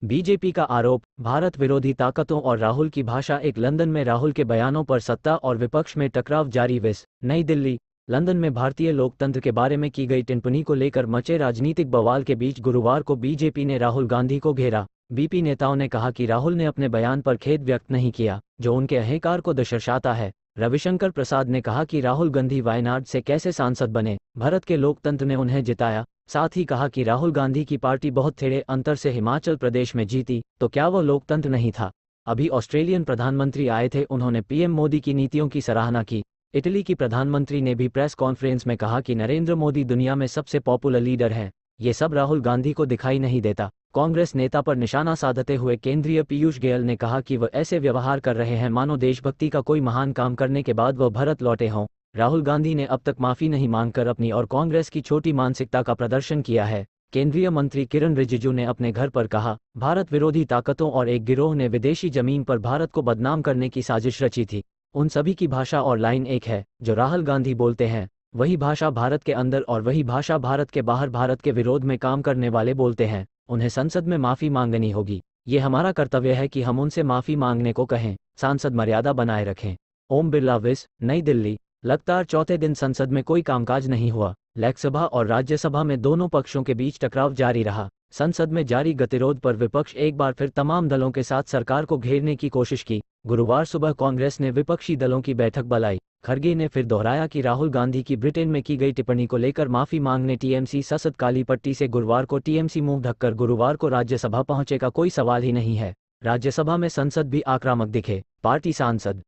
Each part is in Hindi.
बीजेपी का आरोप, भारत विरोधी ताकतों और राहुल की भाषा। एक लंदन में राहुल के बयानों पर सत्ता और विपक्ष में टकराव जारी। नई दिल्ली, लंदन में भारतीय लोकतंत्र के बारे में की गई टिप्पणी को लेकर मचे राजनीतिक बवाल के बीच गुरुवार को बीजेपी ने राहुल गांधी को घेरा। बीपी नेताओं ने कहा कि राहुल ने अपने बयान पर खेद व्यक्त नहीं किया, जो उनके अहंकार को दर्शाता है। रविशंकर प्रसाद ने कहा कि राहुल गांधी वायनाड से कैसे सांसद बने, भारत के लोकतंत्र ने उन्हें जिताया। साथ ही कहा कि राहुल गांधी की पार्टी बहुत थोड़े अंतर से हिमाचल प्रदेश में जीती, तो क्या वो लोकतंत्र नहीं था। अभी ऑस्ट्रेलियन प्रधानमंत्री आए थे, उन्होंने पीएम मोदी की नीतियों की सराहना की। इटली की प्रधानमंत्री ने भी प्रेस कॉन्फ्रेंस में कहा कि नरेंद्र मोदी दुनिया में सबसे पॉपुलर लीडर हैं। ये सब राहुल गांधी को दिखाई नहीं देता। कांग्रेस नेता पर निशाना साधते हुए केंद्रीय पीयूष गोयल ने कहा कि वह ऐसे व्यवहार कर रहे हैं मानो देशभक्ति का कोई महान काम करने के बाद वह भारत लौटे हों। राहुल गांधी ने अब तक माफी नहीं मांगकर अपनी और कांग्रेस की छोटी मानसिकता का प्रदर्शन किया है। केंद्रीय मंत्री किरण रिजिजू ने अपने घर पर कहा, भारत विरोधी ताकतों और एक गिरोह ने विदेशी जमीन पर भारत को बदनाम करने की साजिश रची थी। उन सभी की भाषा और लाइन एक है, जो राहुल गांधी बोलते हैं। वही भाषा भारत के अंदर और वही भाषा भारत के बाहर भारत के विरोध में काम करने वाले बोलते हैं। उन्हें संसद में माफी मांगनी होगी। ये हमारा कर्तव्य है कि हम उनसे माफी मांगने को कहें। सांसद मर्यादा बनाए रखें। ओम बिरला। नई दिल्ली, लगातार चौथे दिन संसद में कोई कामकाज नहीं हुआ। लोकसभा और राज्यसभा में दोनों पक्षों के बीच टकराव जारी रहा। संसद में जारी गतिरोध पर विपक्ष एक बार फिर तमाम दलों के साथ सरकार को घेरने की कोशिश की। गुरुवार सुबह कांग्रेस ने विपक्षी दलों की बैठक बुलाई। खड़गे ने फिर दोहराया कि राहुल गांधी की ब्रिटेन में की गई टिप्पणी को लेकर माफी मांगने टीएमसी संसद काली पट्टी से गुरुवार को टीएमसी मुंह ढककर गुरुवार को राज्यसभा पहुंचे का कोई सवाल ही नहीं है। राज्यसभा में संसद भी आक्रामक दिखे। पार्टी सांसद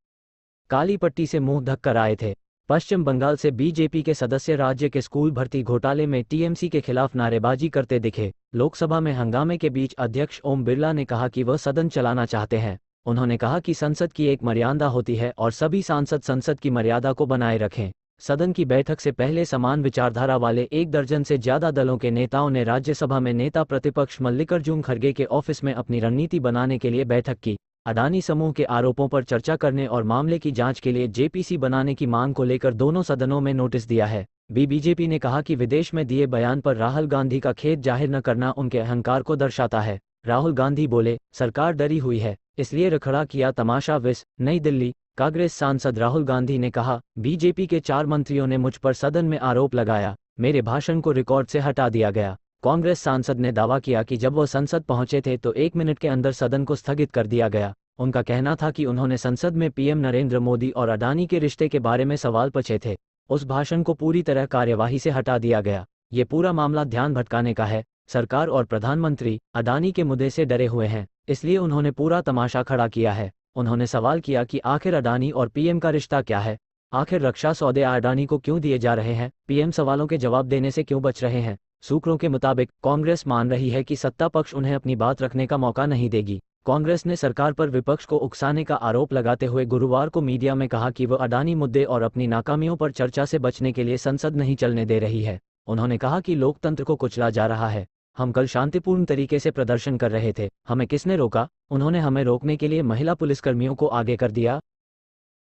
काली पट्टी से मुंह ढककर आए थे। पश्चिम बंगाल से बीजेपी के सदस्य राज्य के स्कूल भर्ती घोटाले में टीएमसी के खिलाफ नारेबाजी करते दिखे। लोकसभा में हंगामे के बीच अध्यक्ष ओम बिरला ने कहा कि वह सदन चलाना चाहते हैं। उन्होंने कहा कि संसद की एक मर्यादा होती है और सभी सांसद संसद की मर्यादा को बनाए रखें। सदन की बैठक से पहले समान विचारधारा वाले 1 दर्जन से ज्यादा दलों के नेताओं ने राज्यसभा में नेता प्रतिपक्ष मल्लिकार्जुन खड़गे के ऑफिस में अपनी रणनीति बनाने के लिए बैठक की। अडानी समूह के आरोपों पर चर्चा करने और मामले की जांच के लिए जेपीसी बनाने की मांग को लेकर दोनों सदनों में नोटिस दिया है। बीजेपी ने कहा कि विदेश में दिए बयान पर राहुल गांधी का खेद जाहिर न करना उनके अहंकार को दर्शाता है। राहुल गांधी बोले, सरकार डरी हुई है, इसलिए रखड़ा किया तमाशा। नई दिल्ली, कांग्रेस सांसद राहुल गांधी ने कहा, बीजेपी के 4 मंत्रियों ने मुझ पर सदन में आरोप लगाया, मेरे भाषण को रिकॉर्ड से हटा दिया गया। कांग्रेस सांसद ने दावा किया कि जब वह संसद पहुंचे थे तो 1 मिनट के अंदर सदन को स्थगित कर दिया गया। उनका कहना था कि उन्होंने संसद में पीएम नरेंद्र मोदी और अडानी के रिश्ते के बारे में सवाल पूछे थे। उस भाषण को पूरी तरह कार्यवाही से हटा दिया गया। ये पूरा मामला ध्यान भटकाने का है। सरकार और प्रधानमंत्री अडानी के मुद्दे से डरे हुए हैं, इसलिए उन्होंने पूरा तमाशा खड़ा किया है। उन्होंने सवाल किया कि आखिर अडानी और पीएम का रिश्ता क्या है, आखिर रक्षा सौदे अडानी को क्यों दिए जा रहे हैं, पीएम सवालों के जवाब देने से क्यों बच रहे हैं। सूत्रों के मुताबिक कांग्रेस मान रही है कि सत्ता पक्ष उन्हें अपनी बात रखने का मौका नहीं देगी। कांग्रेस ने सरकार पर विपक्ष को उकसाने का आरोप लगाते हुए गुरुवार को मीडिया में कहा कि वह अडानी मुद्दे और अपनी नाकामियों पर चर्चा से बचने के लिए संसद नहीं चलने दे रही है। उन्होंने कहा कि लोकतंत्र को कुचला जा रहा है। हम कल शांतिपूर्ण तरीके से प्रदर्शन कर रहे थे, हमें किसने रोका? उन्होंने हमें रोकने के लिए महिला पुलिसकर्मियों को आगे कर दिया।